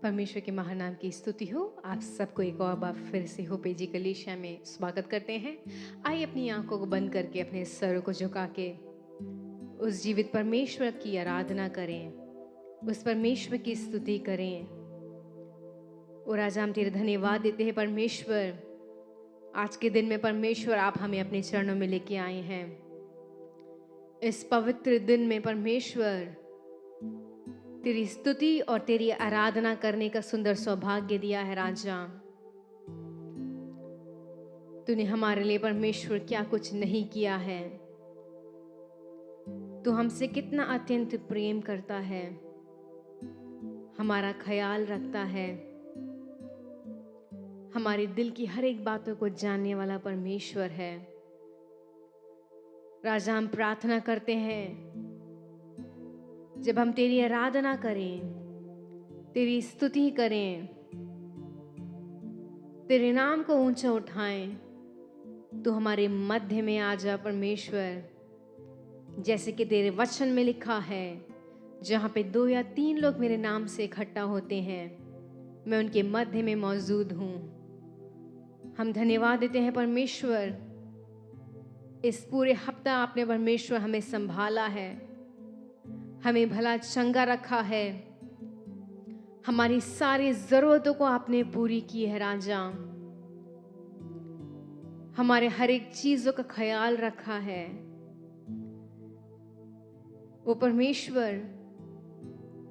परमेश्वर के महान नाम की स्तुति हो। आप सबको एक और बार फिर से हो पेजी कलीसिया में स्वागत करते हैं। आइए अपनी आंखों को बंद करके अपने सरों को झुका के उस जीवित परमेश्वर की आराधना करें, उस परमेश्वर की स्तुति करें। और आज हम तेरे धन्यवाद देते हैं परमेश्वर। आज के दिन में परमेश्वर आप हमें अपने चरणों में लेके आए हैं। इस पवित्र दिन में परमेश्वर तेरी स्तुति और तेरी आराधना करने का सुंदर सौभाग्य दिया है। राजा, तूने हमारे लिए परमेश्वर क्या कुछ नहीं किया है। तू हमसे कितना अत्यंत प्रेम करता है, हमारा ख्याल रखता है, हमारे दिल की हर एक बातों को जानने वाला परमेश्वर है। राजा, हम प्रार्थना करते हैं जब हम तेरी आराधना करें, तेरी स्तुति करें, तेरे नाम को ऊंचा उठाएं, तो हमारे मध्य में आ जा परमेश्वर। जैसे कि तेरे वचन में लिखा है, जहाँ पे 2 या 3 लोग मेरे नाम से इकट्ठा होते हैं, मैं उनके मध्य में मौजूद हूँ। हम धन्यवाद देते हैं परमेश्वर। इस पूरे हफ्ता आपने परमेश्वर हमें संभाला है, हमें भला चंगा रखा है, हमारी सारी जरूरतों को आपने पूरी की है। राजा, हमारे हर एक चीजों का ख्याल रखा है। वो परमेश्वर,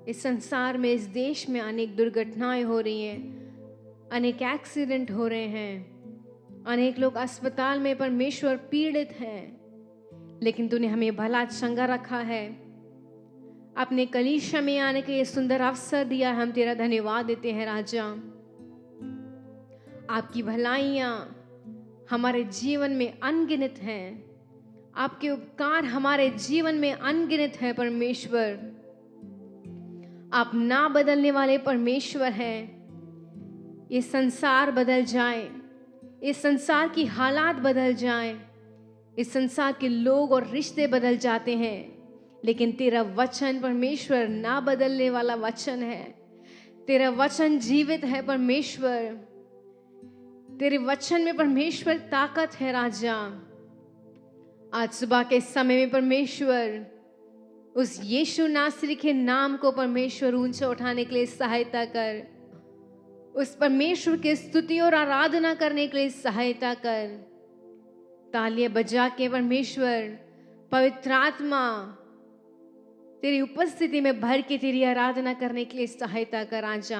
इस संसार में, इस देश में अनेक दुर्घटनाएं हो रही हैं, अनेक एक्सीडेंट हो रहे हैं, अनेक लोग अस्पताल में परमेश्वर पीड़ित हैं, लेकिन तूने हमें भला चंगा रखा है। अपने कलीसिया में आने का ये सुंदर अवसर दिया, हम तेरा धन्यवाद देते हैं। राजा, आपकी भलाइयाँ हमारे जीवन में अनगिनत हैं, आपके उपकार हमारे जीवन में अनगिनत हैं। परमेश्वर, आप ना बदलने वाले परमेश्वर हैं। ये संसार बदल जाए, इस संसार की हालात बदल जाए, इस संसार के लोग और रिश्ते बदल जाते हैं, लेकिन तेरा वचन परमेश्वर ना बदलने वाला वचन है। तेरा वचन जीवित है परमेश्वर। तेरे वचन में परमेश्वर ताकत है। राजा, आज सुबह के समय में परमेश्वर उस यीशु नासरी के नाम को परमेश्वर ऊंचा उठाने के लिए सहायता कर, उस परमेश्वर की स्तुति और आराधना करने के लिए सहायता कर। तालियां बजा के परमेश्वर, पवित्र आत्मा तेरी उपस्थिति में भर के तेरी आराधना करने के लिए सहायता कर। राजा,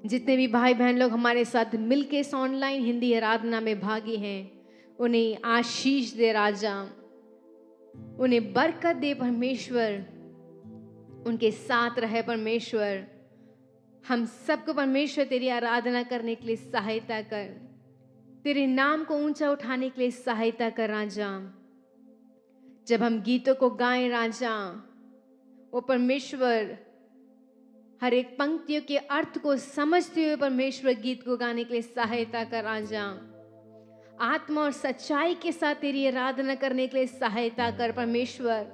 जितने भी भाई बहन लोग हमारे साथ मिलके इस ऑनलाइन हिंदी आराधना में भागी हैं, उन्हें आशीष दे। राजा, उन्हें बरकत दे परमेश्वर, उनके साथ रहे परमेश्वर। हम सबको परमेश्वर तेरी आराधना करने के लिए सहायता कर, तेरे नाम को ऊंचा उठाने के लिए सहायता कर। राजा, जब हम गीतों को गाएं राजा, वो परमेश्वर हर एक पंक्तियों के अर्थ को समझते हुए परमेश्वर गीत को गाने के लिए सहायता कर। राजा, आत्मा और सच्चाई के साथ तेरी आराधना करने के लिए सहायता कर परमेश्वर।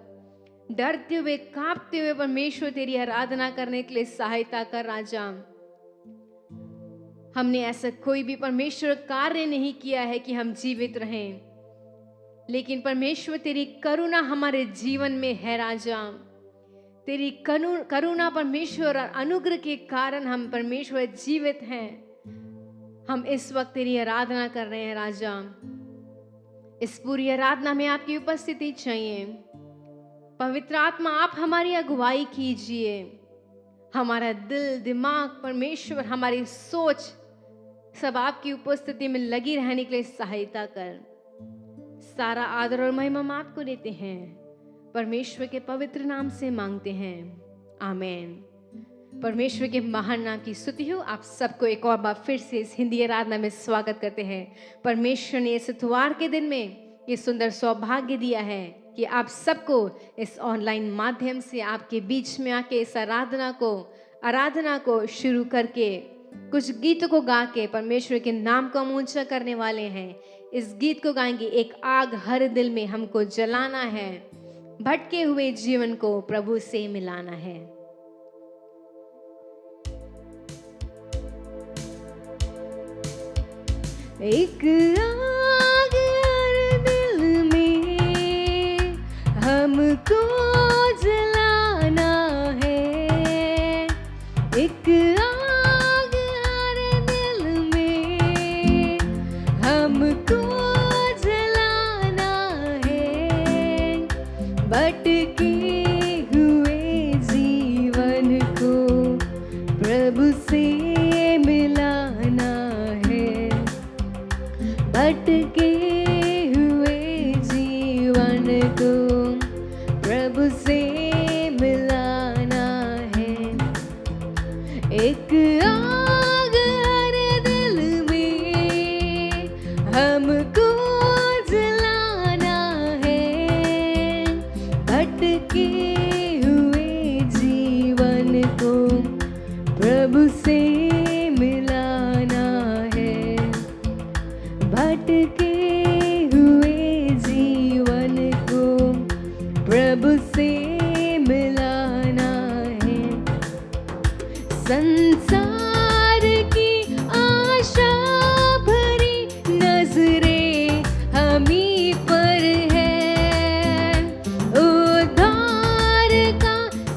डरते हुए, कांपते हुए परमेश्वर तेरी आराधना करने के लिए सहायता कर। राजा, हमने ऐसा कोई भी परमेश्वर कार्य नहीं किया है कि हम जीवित रहें, लेकिन परमेश्वर तेरी करुणा हमारे जीवन में है। राजा, तेरी करुणा परमेश्वर और अनुग्रह के कारण हम परमेश्वर जीवित हैं। हम इस वक्त तेरी आराधना कर रहे हैं। राजा, इस पूरी आराधना में आपकी उपस्थिति चाहिए। पवित्र आत्मा, आप हमारी अगुवाई कीजिए। हमारा दिल, दिमाग परमेश्वर, हमारी सोच सब आपकी उपस्थिति में लगी रहने के लिए सहायता कर। सारा आदर और महिमा हम आपको देते हैं, परमेश्वर के पवित्र नाम से मांगते हैं, आमीन। परमेश्वर के महान नाम की स्तुति हो। आप सबको एक और बार फिर से इस हिंदी आराधना में स्वागत करते हैं। परमेश्वर ने इस इतवार के दिन में ये सुंदर सौभाग्य दिया है कि आप सबको इस ऑनलाइन माध्यम से आपके बीच में आके इस आराधना को शुरू करके कुछ गीतों को गा के परमेश्वर के नाम को हम ऊंचा करने वाले हैं। इस गीत को गाएंगे, एक आग हर दिल में हमको जलाना है, भटके हुए जीवन को प्रभु से मिलाना है। एक आग हर दिल में हमको जलाना है। एक आग हर दिल में हमको जलाना है। भटके हुए जीवन को प्रभु से मिलाना है। भटके हुए जीवन को प्रभु से मिलाना है। एक आग हर दिल में हमको जलाना है। भटके हुए जीवन को प्रभु से मिलाना है। भटके हुए जीवन को प्रभु से मिलाना है। संसार की आशा भरी नजरें हमी पर है। उद्धार का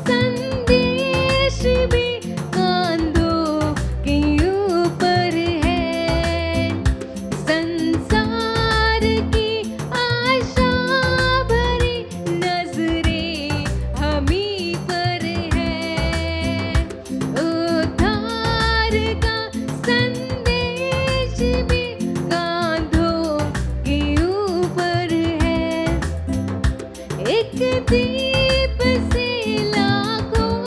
संदेश भी कांधों के ऊपर है। संसार की आशा भरी नजरें हमी पर है। उद्धार का संदेश भी कांधों के ऊपर है। एक दीप से लाखों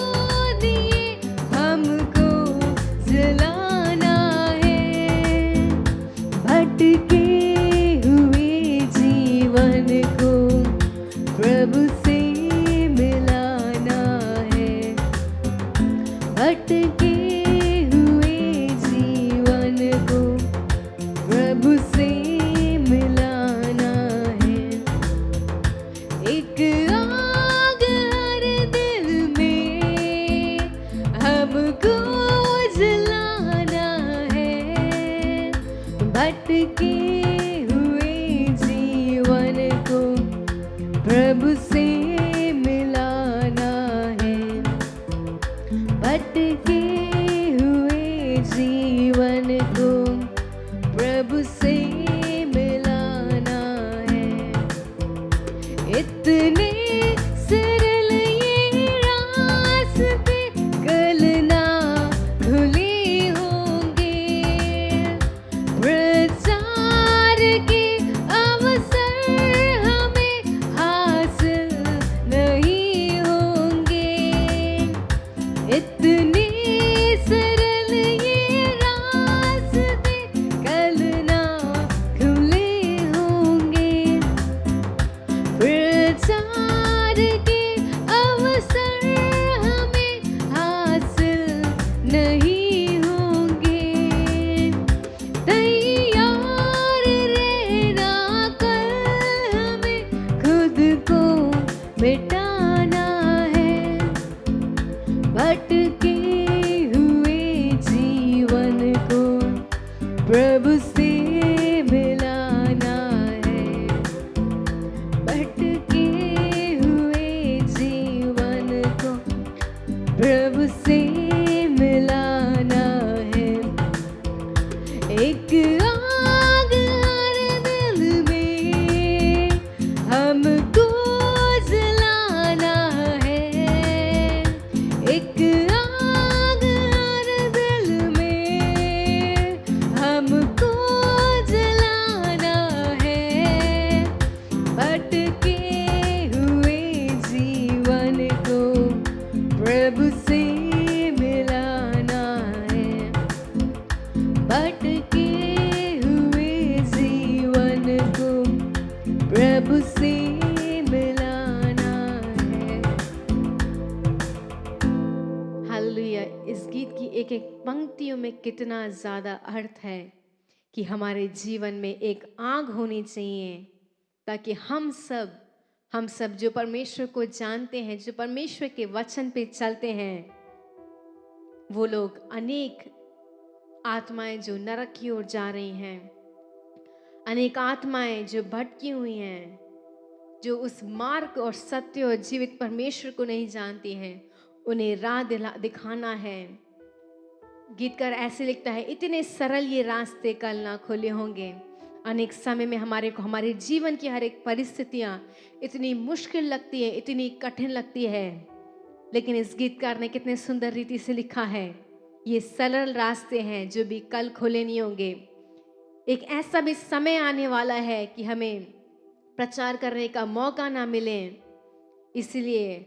दिए हमको जलाना है। भटके हुए जीवन को प्रभु से मिलाना है। भटके हुए जीवन को प्रभु से मिलाना है। एक आग हर दिल में हमको जलाना है। भटके हुए जीवन को प्रभु से मिलाना है। भटके हुए जीवन को प्रभु से मिलाना है। इतने सरल ये रास्ते कल ना खुले होंगे। प्रचार के अवसर हमें हासिल नहीं होंगे। इतने सरल ये रास्ते कल ना खुले होंगे। प्रचार के अवसर हमें हासिल नहीं होंगे। तैयार रहना कल हमें खुद को मिटाना है। भटके हुए जीवन को प्रभु से मिलाना है। भटके हुए जीवन को प्रभु से मिलाना है। एक आग हर दिल में हमको जलाना है। एक आग हर दिल में हमको जलाना है। भटके हुए जीवन को प्रभु से मिलाना है। भटके हुए जीवन को प्रभु से मिलाना है। हालेलुया। इस गीत की एक एक पंक्तियों में कितना ज़्यादा अर्थ है कि हमारे जीवन में एक आग होनी चाहिए ताकि हम सब जो परमेश्वर को जानते हैं, जो परमेश्वर के वचन पे चलते हैं, वो लोग अनेक आत्माएं जो नरक की ओर जा रही हैं, अनेक आत्माएं जो भटकी हुई हैं, जो उस मार्ग और सत्य और जीवित परमेश्वर को नहीं जानती हैं, उन्हें राह दिखाना है। गीतकार ऐसे लिखता है, इतने सरल ये रास्ते कल ना खुले होंगे। अनेक समय में हमारे जीवन की हर एक परिस्थितियां इतनी मुश्किल लगती है, इतनी कठिन लगती है, लेकिन इस गीतकार ने कितने सुंदर रीति से लिखा है, ये सरल रास्ते हैं जो भी कल खुले नहीं होंगे। एक ऐसा भी समय आने वाला है कि हमें प्रचार करने का मौका ना मिले, इसलिए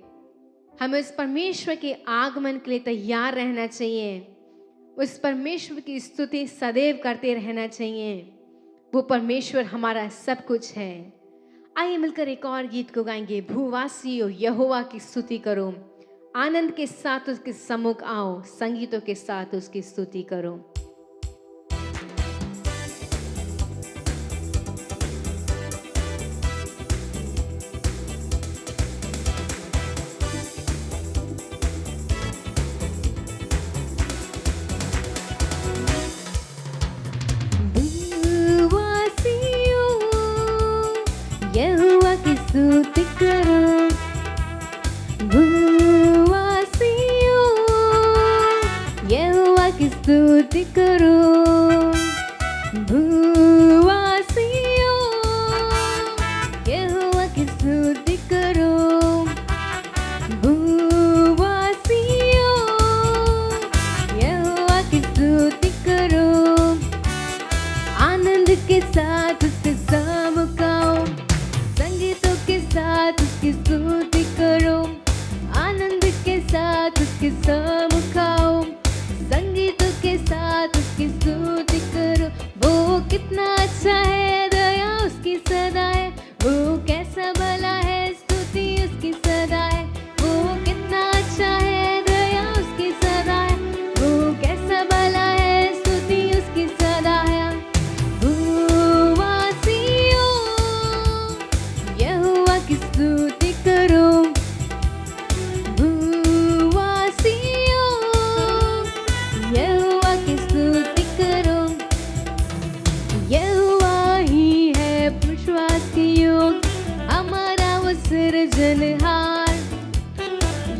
हमें उस परमेश्वर के आगमन के लिए तैयार रहना चाहिए। उस परमेश्वर की स्तुति सदैव करते रहना चाहिए। वो परमेश्वर हमारा सब कुछ है। आइए मिलकर एक और गीत को गाएंगे। भूवासियों यहोवा की स्तुति करो, आनंद के साथ उसके सम्मुख आओ, संगीतों के साथ उसकी स्तुति करो। यहोवा की स्तुति करो, भूवासियों यहोवा की स्तुति करो, भूवासियों यहोवा की स्तुति करो, भूवासियों यहोवा की स्तुति करो, आनंद के साथ उसके सम्मुख आओ, संगीतों के साथ उसकी स्तुति करो, आनंद के साथ उसके सम्मुख आओ, संगीतों के साथ उसकी स्तुति करो। वो कितना अच्छा है, दया उसकी सदा है, वो कैसा भला है, स्तुति उसकी सदा है। वो कितना अच्छा है, दया उसकी सदा है, वो कैसा भला है, स्तुति उसकी सदा है। भूवासियों यहोवा की स्तुति करो, भूवासियों यहोवा की स्तुति करो। यहोवा ही है विश्वास के योग्य, हमारा वो सृजनहार।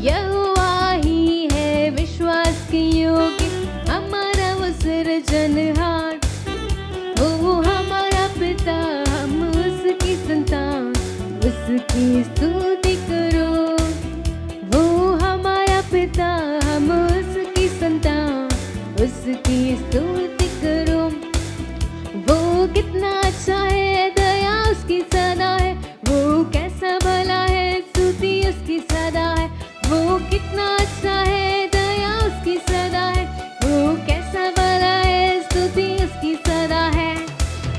यहोवा ही है विश्वास के योग्य, हमारा वो सृजनहार। वो हमारा पिता, हम उसकी संतान, उसकी स्तुति करो। वो हमारा पिता, हम उसकी संतान, उसकी स्तुति करो। वो कितना अच्छा है, दया उसकी सदा है, वो कैसा भला है, स्तुति उसकी सदा है। वो कितना अच्छा है, दया उसकी सदा है, वो कैसा भला है, स्तुति उसकी सदा है।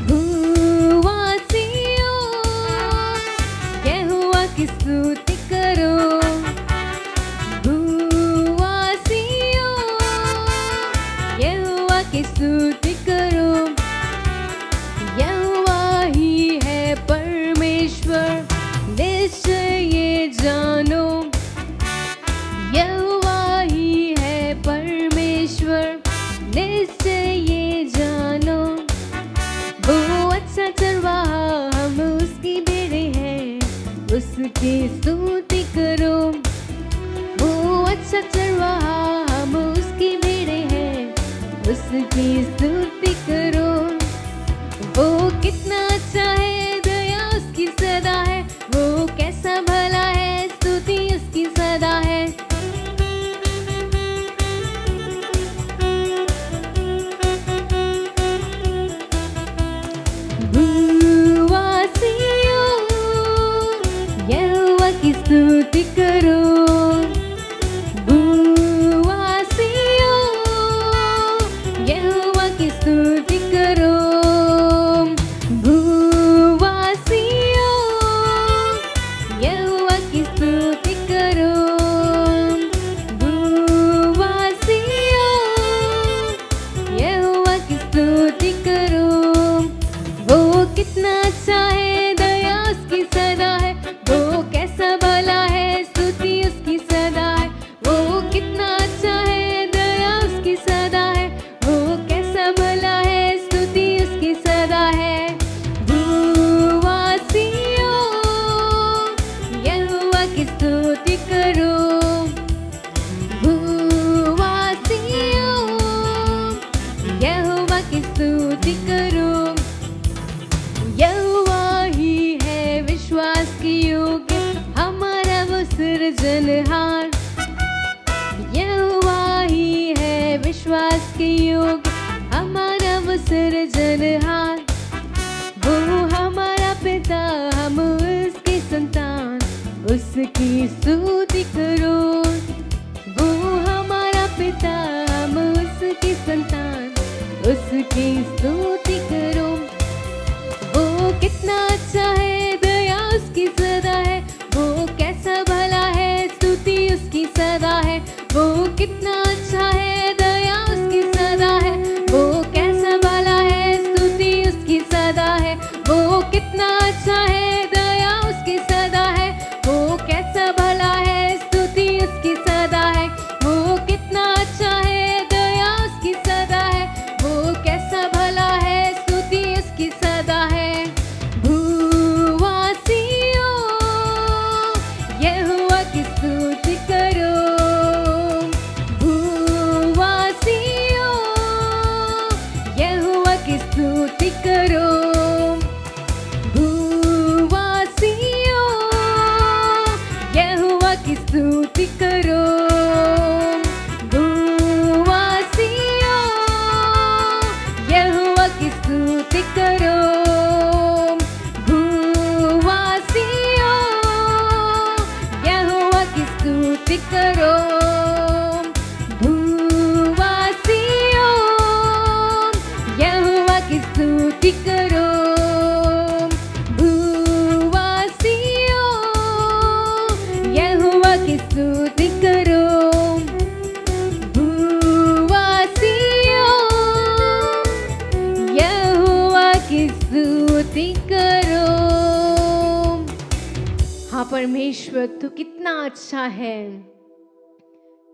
भूवासियों यहोवा की स्तुति करो, भूवासियों यहोवा की स्तुति करो। यहोवा ही है परमेश्वर, निश्चय ये जानो। यहोवा ही है परमेश्वर, निश्चय ये जानो। वो अच्छा चरवाहा, हम उसकी भेड़े हैं, उसकी स्तुति करो। वो अच्छा चरवाहा, हम उसकी भेड़े हैं, उसकी स्तुति करो। वो कितना अच्छा है, दया उसकी सदा है, वो कैसा भला है, स्तुति उसकी सदा है। भूवासियों यहोवा की स्तुति करो, भूवासियों यहोवा की स्तुति करो। भूवासियों यहोवा की स्तुति करो, भूवासियों यहोवा की स्तुति करो। वो कितना अच्छा है, दया उसकी सदा है, वो कैसा भला है, स्तुति उसकी सृजनहार, वो हमारा पिता, हम उसके संतान, उसकी स्तुति करो। वो हमारा पिता, हम उसके संतान, उसकी स्तुति करो। वो कितना अच्छा है, दया उसकी सदा है, वो कैसा भला है, स्तुति उसकी सदा है। वो कितना अच्छा है, दया उसकी सदा है, वो कैसा भला है, स्तुति उसकी सदा है। वो कितना अच्छा है, दया उसकी सदा है, वो कैसा भला है, स्तुति उसकी सदा है। वो कितना अच्छा है, दया उसकी सदा है, वो कैसा भला है, स्तुति उसकी सदा है। भूवासियों, यहोवा की स्तुति करो। भूवासियों, यहोवा की स्तुति करो। भूवासियों, यहोवा की स्तुति करो। भूवासियों, यहोवा की स्तुति करो। भूवासियों, यहोवा की स्तुति करो। भूवासियों, यहोवा की स्तुति करो। भूवासियों, यहोवा की स्तुति करो। भूवासियों, यहोवा की स्तुति करो। हाँ परमेश्वर, तू कितना अच्छा है,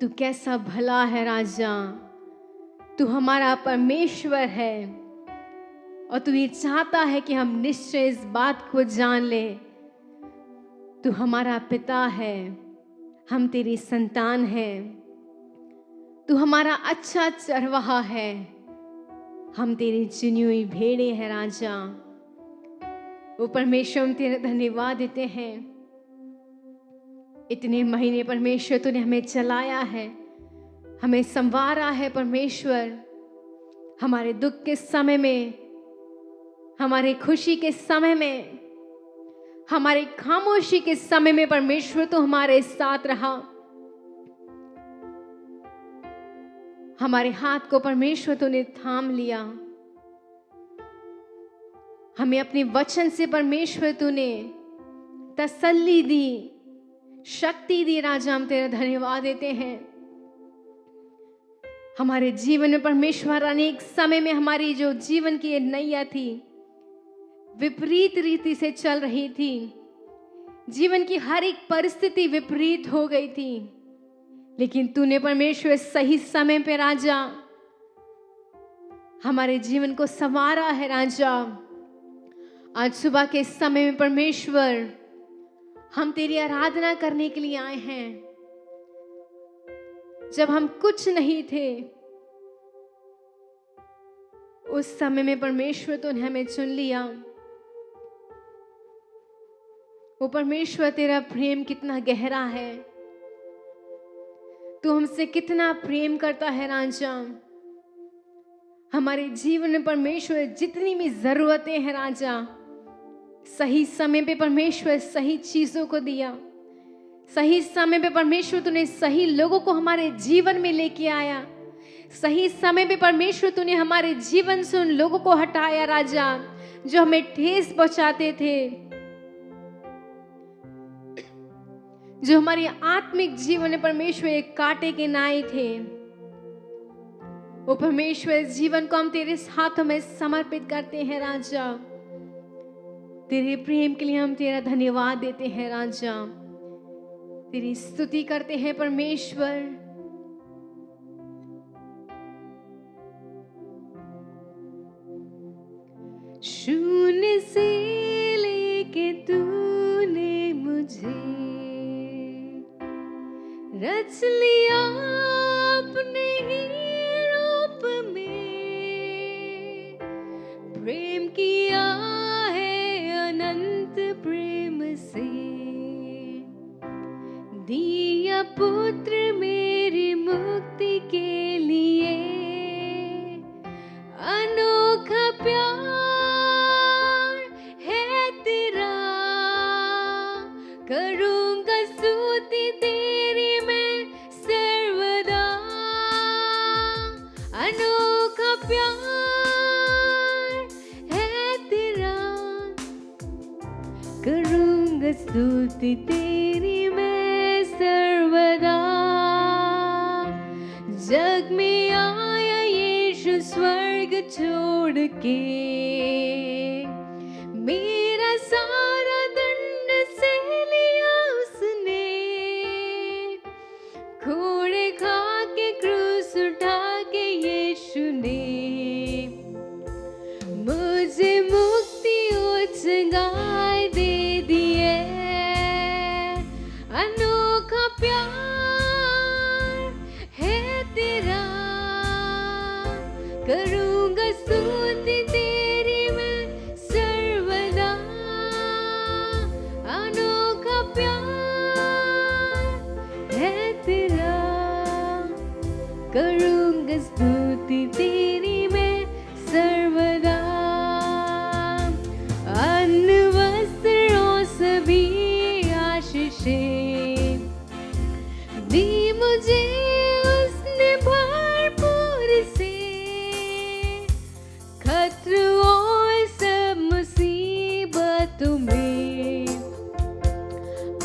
तू कैसा भला है राजा। तू हमारा परमेश्वर है और तू ये चाहता है कि हम निश्चय इस बात को जान ले। तू हमारा पिता है, हम तेरी संतान हैं। तू हमारा अच्छा चरवाहा है, हम तेरी चुनी हुई भेड़े हैं राजा। वो परमेश्वर, हम तेरा धन्यवाद देते हैं। इतने महीने परमेश्वर तूने हमें चलाया है, हमें संवारा है परमेश्वर। हमारे दुख के समय में, हमारे खुशी के समय में, हमारी खामोशी के समय में परमेश्वर तो हमारे साथ रहा। हमारे हाथ को परमेश्वर तूने थाम लिया। हमें अपने वचन से परमेश्वर तूने तसल्ली दी, शक्ति दी राजा। हम तेरा धन्यवाद देते हैं। हमारे जीवन में परमेश्वर अनेक समय में हमारी जो जीवन की नैया थी विपरीत रीति से चल रही थी। जीवन की हर एक परिस्थिति विपरीत हो गई थी, लेकिन तूने परमेश्वर सही समय पे राजा हमारे जीवन को संवारा है राजा। आज सुबह के समय में परमेश्वर हम तेरी आराधना करने के लिए आए हैं। जब हम कुछ नहीं थे, उस समय में परमेश्वर तूने हमें चुन लिया। वो परमेश्वर, तेरा प्रेम कितना गहरा है, तू हमसे कितना प्रेम करता है राजा। हमारे जीवन में परमेश्वर जितनी भी जरूरतें हैं राजा, सही समय पे परमेश्वर सही चीजों को दिया। सही समय पे परमेश्वर तूने सही लोगों को हमारे जीवन में लेके आया। सही समय पे परमेश्वर तूने हमारे जीवन से उन लोगों को हटाया राजा जो हमें ठेस पहुंचाते थे, जो हमारे आत्मिक जीवन में परमेश्वर एक कांटे के नाई थे। वो परमेश्वर, इस जीवन को हम तेरे हाथों में समर्पित करते हैं राजा। तेरे प्रेम के लिए हम तेरा धन्यवाद देते हैं राजा। तेरी स्तुति करते हैं परमेश्वर। शून्य से लेके तूने मुझे रच लिया अपने ही रूप में। प्रेम किया है अनंत प्रेम से, दिया पुत्र मेरी मुक्ति के लिए। अनोखा प्यार करूँगा स्तुति तेरी मैं सर्वदा, अनोखा प्यार है तेरा। करूँगा स्तुति तेरी मैं सर्वदा। जग में आया यीशु स्वर्ग छोड़ के, मेरा सारा दंड से लिया उसने। घोड़े खा के क्रूस उठा के यीशु ने मुझे मुक्ति उचंगाई दे दी है। अनोखा प्यार है तेरा। करूँगा स्तुति तेरी मैं सर्वदा, अनोखा प्यार है तेरा। करूँगा स्तुति तेरी मैं सर्वदा। अन्न वस्त्रों सभी आशीषें दी मुझे उसने भरपूर से। खतरों सब मुसीबतों में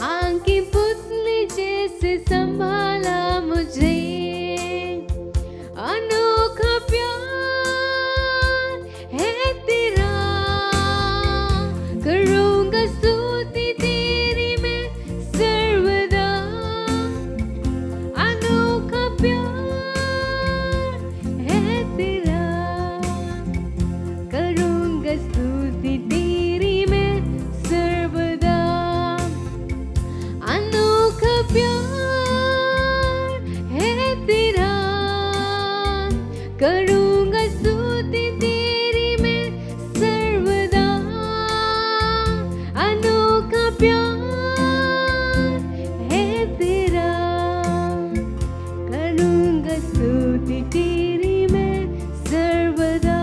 आंखें पुतली जैसे संभाला मुझे। अनोखा प्यार है तेरा। करूँगा स्तुति तेरी मैं सर्वदा, अनोखा प्यार है तेरा। करूँगा स्तुति तेरी मैं सर्वदा, अनोखा प्यार है तेरा। करूँगा स्तुति तेरी मैं सर्वदा, अनोखा प्यार है तेरा। करूँगा स्तुति तेरी मैं सर्वदा।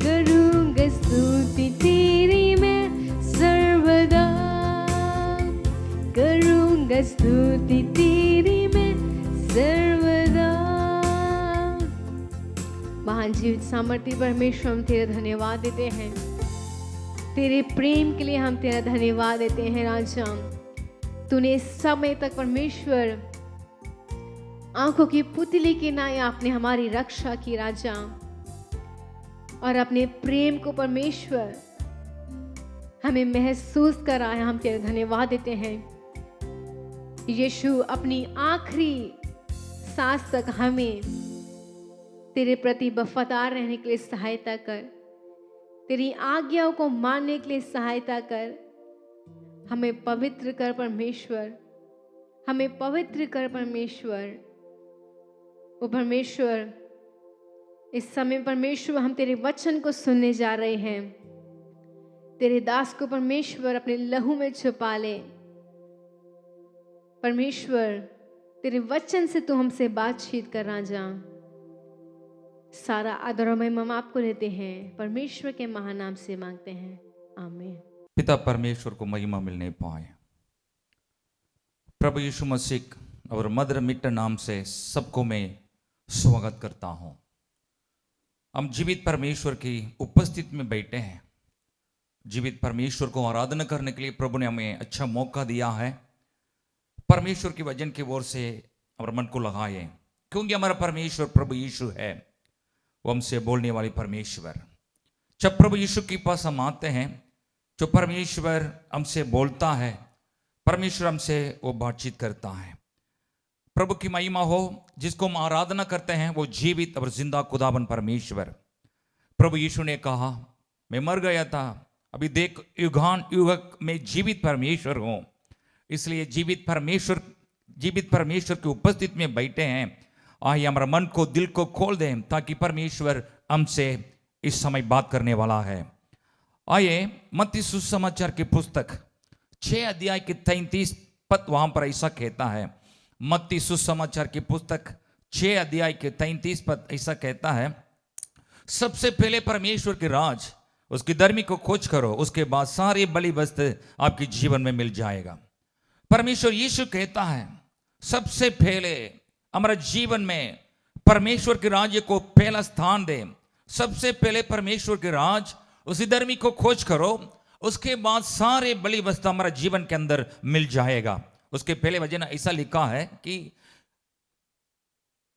करूँगा स्तुति तेरी मैं सर्वदा। करूँगा स्तुति तेरी मैं सर्वदा। महान जीवित सामर्थ्य परमेश्वर, हम तेरा धन्यवाद देते हैं। तेरे प्रेम के लिए हम तेरा धन्यवाद देते हैं राजा। तूने इस समय तक परमेश्वर आंखों की पुतली की नाई आपने हमारी रक्षा की राजा, और अपने प्रेम को परमेश्वर हमें महसूस कराया। हम तेरा धन्यवाद देते हैं यीशु। अपनी आखिरी सांस तक हमें तेरे प्रति वफादार रहने के लिए सहायता कर। तेरी आज्ञाओं को मानने के लिए सहायता कर। हमें पवित्र कर परमेश्वर, हमें पवित्र कर परमेश्वर। ओ परमेश्वर, इस समय परमेश्वर हम तेरे वचन को सुनने जा रहे हैं। तेरे दास को परमेश्वर अपने लहू में छुपा ले। परमेश्वर, तेरे वचन से तू हमसे बातचीत कर राजा। सारा आदर और महिमा हम आपको देते हैं, परमेश्वर के महान नाम से मांगते हैं, आमीन। पिता परमेश्वर को महिमा मिलने पाए। प्रभु यीशु मसीह और मधुर मिट्ट नाम से सबको मैं स्वागत करता हूं। हम जीवित परमेश्वर की उपस्थिति में बैठे हैं। जीवित परमेश्वर को आराधना करने के लिए प्रभु ने हमें अच्छा मौका दिया है। परमेश्वर के वचन की ओर से हमारे मन को लगाए, क्योंकि हमारा परमेश्वर प्रभु यीशु है, वो हमसे बोलने वाले परमेश्वर। जब प्रभु यीशु के पास हम आते हैं, जो परमेश्वर हमसे बोलता है, परमेश्वर हमसे वो बातचीत करता है। प्रभु की महिमा हो। जिसको हम आराधना करते हैं वो जीवित और जिंदा खुदाबंद परमेश्वर। प्रभु यीशु ने कहा, मैं मर गया था, अभी देख युगान युग में जीवित परमेश्वर हूं। इसलिए जीवित परमेश्वर की उपस्थिति में बैठे हैं। आइए हमारा मन को, दिल को खोल दें, ताकि परमेश्वर हमसे इस समय बात करने वाला है। आइए मत्ती सुसमाचार की पुस्तक 6 अध्याय के 33 पद वहां पर ऐसा कहता है। मत्ती सुसमाचार की पुस्तक 6 अध्याय के 33 पद ऐसा कहता है, सबसे पहले परमेश्वर के राज, उसकी धर्मी को खोज करो, उसके बाद सारी बलि वस्तु आपके जीवन में मिल जाएगा। परमेश्वर यीशु कहता है सबसे पहले हमारा जीवन में परमेश्वर के राज्य को पहला स्थान दे। सबसे पहले परमेश्वर के राज, उसी धर्मी को खोज करो, उसके बाद सारे बलि वस्तु हमारा जीवन के अंदर मिल जाएगा। उसके पहले वचन ऐसा लिखा है कि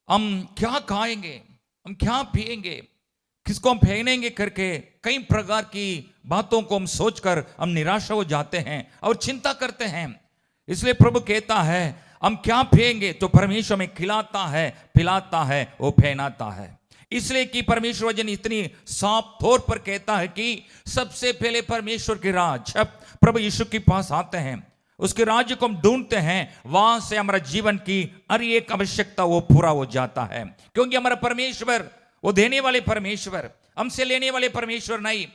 हम क्या खाएंगे, हम क्या पिएंगे, किसको हम पहनेंगे करके कई प्रकार की बातों को हम सोचकर हम निराशा हो जाते हैं और चिंता करते हैं। इसलिए प्रभु कहता है हम क्या पिएंगे, तो परमेश्वर हमें खिलाता है, पिलाता है, वो पहनाता है। इसलिए कि परमेश्वर वचन इतनी साफ तौर पर कहता है कि सबसे पहले परमेश्वर के राज, प्रभु यीशु के पास आते हैं, उसके राज्य को हम ढूंढते हैं, वहां से हमारा जीवन की हर एक आवश्यकता वो पूरा हो जाता है। क्योंकि हमारा परमेश्वर वो देने वाले परमेश्वर, हमसे लेने वाले परमेश्वर नहीं।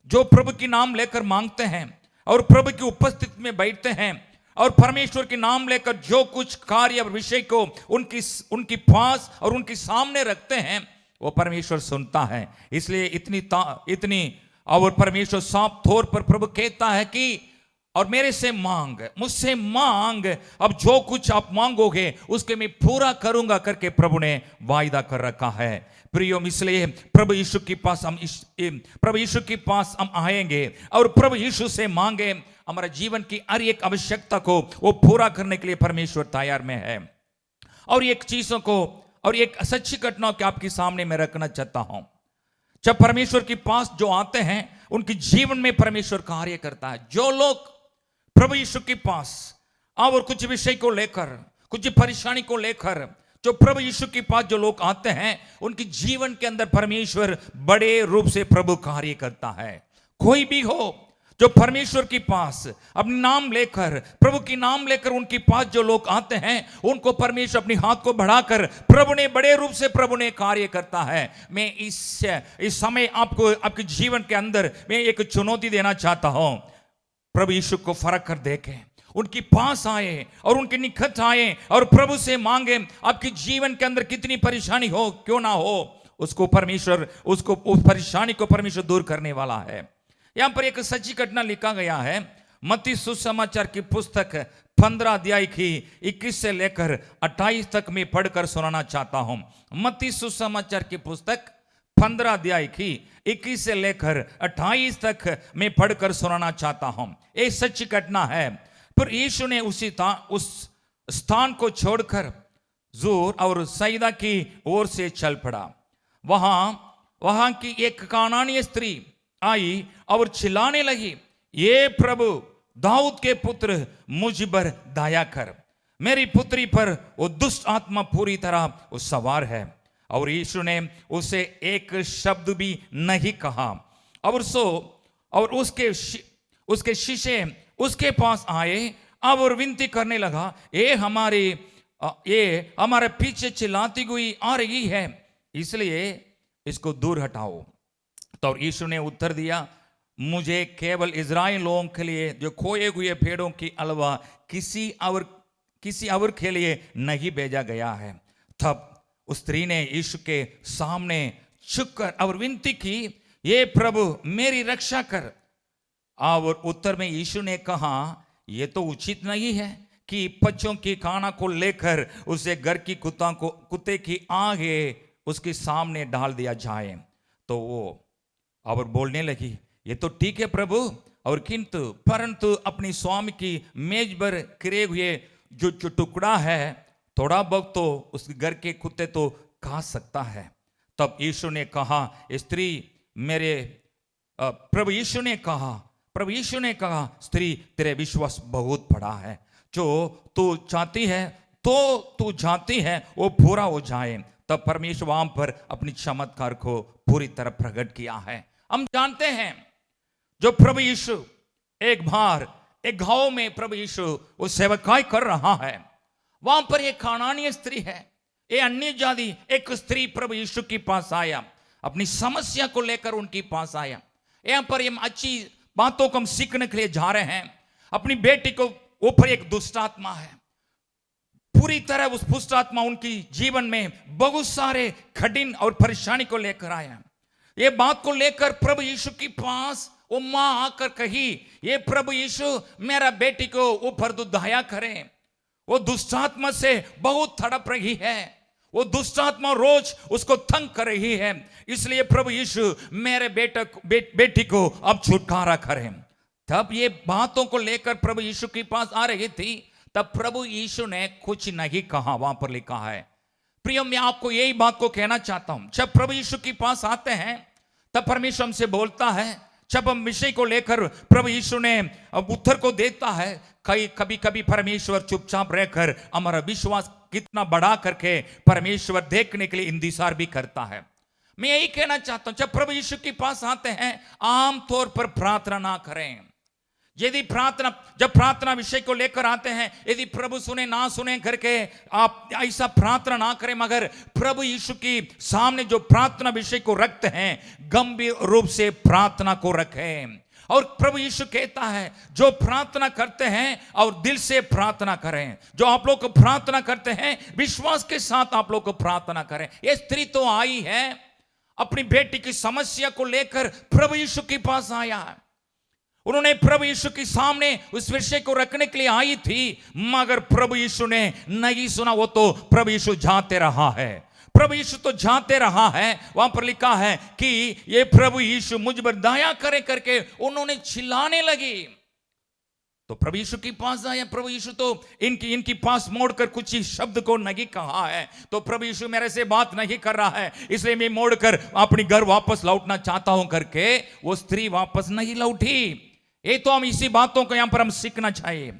जो प्रभु की नाम लेकर मांगते हैं और प्रभु की उपस्थिति में बैठते हैं और परमेश्वर के नाम लेकर जो कुछ कार्य और विषय को उनकी पास और उनके सामने रखते हैं, वो परमेश्वर सुनता है। इसलिए इतनी और परमेश्वर साफ तौर पर प्रभु कहता है कि और मेरे से मांग, मुझसे मांग, अब जो कुछ आप मांगोगे उसके मैं पूरा करूंगा करके प्रभु ने वायदा कर रखा है। प्रियो, इसलिए प्रभु यीशु के पास हम आएंगे और प्रभु यीशु से मांगे, हमारा जीवन की हर एक आवश्यकता को वो पूरा करने के लिए परमेश्वर तैयार में है। और एक चीजों को और एक सच्ची घटना को आपके सामने मैं रखना चाहता हूं। जब परमेश्वर के पास जो आते हैं उनके जीवन में परमेश्वर कार्य करता है। जो लोग प्रभु यीशु के पास और कुछ विषय को लेकर, कुछ परेशानी को लेकर जो प्रभु यीशु के पास जो लोग आते हैं, उनके जीवन के अंदर परमेश्वर बड़े रूप से प्रभु कार्य करता है। कोई भी हो जो परमेश्वर के पास अपने नाम लेकर, प्रभु की नाम लेकर उनके पास जो लोग आते हैं, उनको परमेश्वर अपने हाथ को बढ़ाकर प्रभु ने बड़े रूप से प्रभु ने कार्य करता है। मैं इस समय आपको आपके जीवन के अंदर मैं एक चुनौती देना चाहता हूं। प्रभु यीशु को फर्क कर देखें, उनके पास आए और उनके निकट आए और प्रभु से मांगे। आपके जीवन के अंदर कितनी परेशानी हो क्यों ना हो, उसको परमेश्वर उस परेशानी को परमेश्वर दूर करने वाला है। यहां पर एक सच्ची घटना लिखा गया है। मत्ती सुसमाचार की पुस्तक 15 अध्याय की 21 से लेकर 28 तक मैं पढ़कर सुनाना चाहता हूं। मत्ती सुसमाचार की पुस्तक 15 अध्याय की 21 से लेकर 28 तक मैं पढ़कर सुनाना चाहता हूं। एक सच्ची घटना है। फिर यीशु ने उस स्थान को छोड़कर जोर और सैदा की ओर से चल पड़ा। वहां की एक कानानी स्त्री आई और चिल्लाने लगी, ये प्रभु दाऊद के पुत्र मुझ पर दया कर, मेरी पुत्री पर वो दुष्ट आत्मा पूरी तरह सवार है। और यीशु ने उसे एक शब्द भी नहीं कहा। और उसके शिष्य उसके पास आए और विनती करने लगा, ये हमारे पीछे चिल्लाती हुई आ रही है, इसलिए इसको दूर हटाओ। तो यीशु ने उत्तर दिया, मुझे केवल इज़राइल लोगों के लिए जो खोए हुए भेड़ों की अलावा किसी और के लिए नहीं भेजा गया है। तब उस स्त्री ने यीशु के सामने झुककर और विनती की, ये प्रभु मेरी रक्षा कर। और उत्तर में यीशु ने कहा, ये तो उचित नहीं है कि बच्चों की खाना को लेकर उसे घर की कुत्ते की आगे उसके सामने डाल दिया जाए। तो वो और बोलने लगी, ये तो ठीक है प्रभु, और परंतु अपनी स्वामी की मेज पर गिरे हुए जो टुकड़ा है, थोड़ा बहुत तो उस घर के कुत्ते तो खा सकता है। तब यीशु ने कहा, स्त्री प्रभु यीशु ने कहा, स्त्री तेरे विश्वास बहुत बड़ा है, जो तू चाहती है तो तू जानती है वो पूरा हो जाए। तब परमेश्वर वहां पर अपनी चमत्कार को पूरी तरह प्रकट किया है। हम जानते हैं जो प्रभु यीशु एक बार एक गांव में प्रभु यीशु वो सेवकाई कर रहा है, वहां पर एक कानानी स्त्री है, ये अन्य जाति एक स्त्री प्रभु यीशु के पास आया, अपनी समस्या को लेकर उनके पास आया। यहां पर हम अच्छी बातों को हम सीखने के लिए जा रहे हैं। अपनी बेटी को ऊपर एक दुष्ट आत्मा है, पूरी तरह उस दुष्ट आत्मा उनकी जीवन में बहुत सारे कठिन और परेशानी को लेकर आया। ये बात को लेकर प्रभु यीशु के पास वो मां आकर कही, ये प्रभु यीशु मेरा बेटी को ऊपर तो दया करें, वो दुष्टात्मा से बहुत तड़प रही है, वो दुष्टात्मा रोज उसको तंग कर रही है, इसलिए प्रभु यीशु मेरे बेटी को अब छुटकारा करें। तब ये बातों को लेकर प्रभु यीशु के पास आ रही थी, तब प्रभु यीशु ने कुछ नहीं कहा। वहां पर लिखा है, प्रियो मैं आपको यही बात को कहना चाहता हूं, जब प्रभु यीशु के पास आते हैं तब परमेश्वर हमसे बोलता है, जब हम विषय को लेकर प्रभु यीशु ने उत्तर को देता है, कभी कभी परमेश्वर चुपचाप रहकर हमारा विश्वास कितना बढ़ा करके परमेश्वर देखने के लिए इंतजार भी करता है। मैं यही कहना चाहता हूं, जब प्रभु यीशु के पास आते हैं आमतौर पर प्रार्थना ना करें। जब प्रार्थना विषय को लेकर आते हैं, यदि प्रभु सुने ना सुने करके आप ऐसा प्रार्थना ना करें, मगर प्रभु यीशु की सामने जो प्रार्थना विषय को रखते हैं गंभीर रूप से प्रार्थना को रखें। और प्रभु यीशु कहता है जो प्रार्थना करते हैं और दिल से प्रार्थना करें, जो आप लोग को प्रार्थना करते हैं विश्वास के साथ आप लोग को प्रार्थना करें। ये स्त्री तो आई है, अपनी बेटी की समस्या को लेकर प्रभु यीशु के पास आया है, उन्होंने प्रभु यीशु के सामने उस विषय को रखने के लिए आई थी, मगर प्रभु यीशु ने नहीं सुना। वो तो प्रभु यीशु जाते रहा है, प्रभु यीशु तो जाते रहा है। वहां पर लिखा है कि ये प्रभु यीशु मुझ पर दया करे करके उन्होंने चिल्लाने लगी। तो प्रभु यीशु के पास आया, प्रभु यीशु तो इनकी पास मोड़कर कुछ ही शब्द को नहीं कहा है, तो प्रभु यीशु मेरे से बात नहीं कर रहा है, इसलिए मैं मोड़कर अपनी घर वापस लौटना चाहता हूं करके वो स्त्री वापस नहीं लौटी। ये तो हम इसी बातों को यहां पर हम सीखना चाहिए।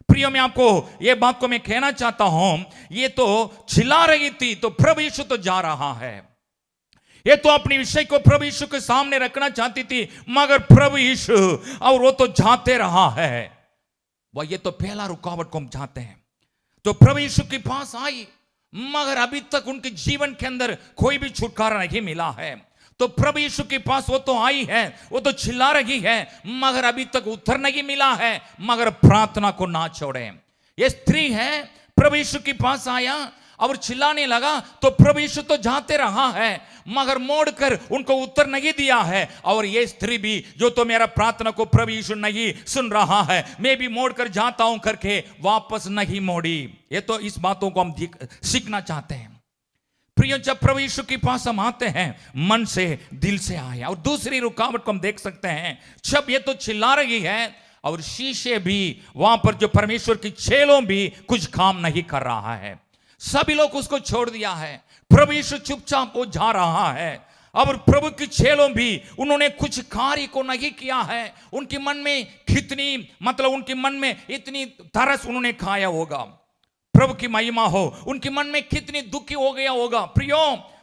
प्रियो मैं आपको ये बात को मैं कहना चाहता हूं, ये तो चिल्ला रही थी तो प्रभु यीशु तो जा रहा है, ये तो अपने विषय को प्रभु यीशु के सामने रखना चाहती थी, मगर प्रभु यीशु और वो तो जाते रहा है। वह ये तो पहला रुकावट को हम चाहते हैं। तो प्रभु यीशु के पास आई, मगर अभी तक उनके जीवन के अंदर कोई भी छुटकारा नहीं मिला है। तो प्रभु यीशु के पास वो तो आई है, वो तो चिल्ला रही है, मगर अभी तक उत्तर नहीं मिला है। मगर प्रार्थना को ना छोड़ें। ये स्त्री है, प्रभु यीशु के पास आया और चिल्लाने लगा, तो प्रभु यीशु तो जाते रहा है, मगर मोड़कर उनको उत्तर नहीं दिया है। और ये स्त्री भी जो तो मेरा प्रार्थना को प्रभु यीशु नहीं सुन रहा है, मैं भी मोड़कर जाता हूं करके वापस नहीं मोड़ी। ये तो इस बातों को हम सीखना चाहते हैं। प्रियो जब प्रभु यीशु के पास हम आते हैं मन से दिल से आए। और दूसरी रुकावट को हम देख सकते हैं, जब ये तो चिल्ला रही है और शीशे भी वहां पर जो परमेश्वर की चेलों भी कुछ काम नहीं कर रहा है, सभी लोग उसको छोड़ दिया है, प्रभु यीशु चुपचाप वो जा रहा है। और प्रभु की चेलों भी उन्होंने कुछ कार्य को नहीं किया है। उनके मन में कितनी उनके मन में इतनी तरस उन्होंने खाया होगा, प्रभु की महिमा हो, उनके मन में कितनी दुखी हो गया होगा प्रियो,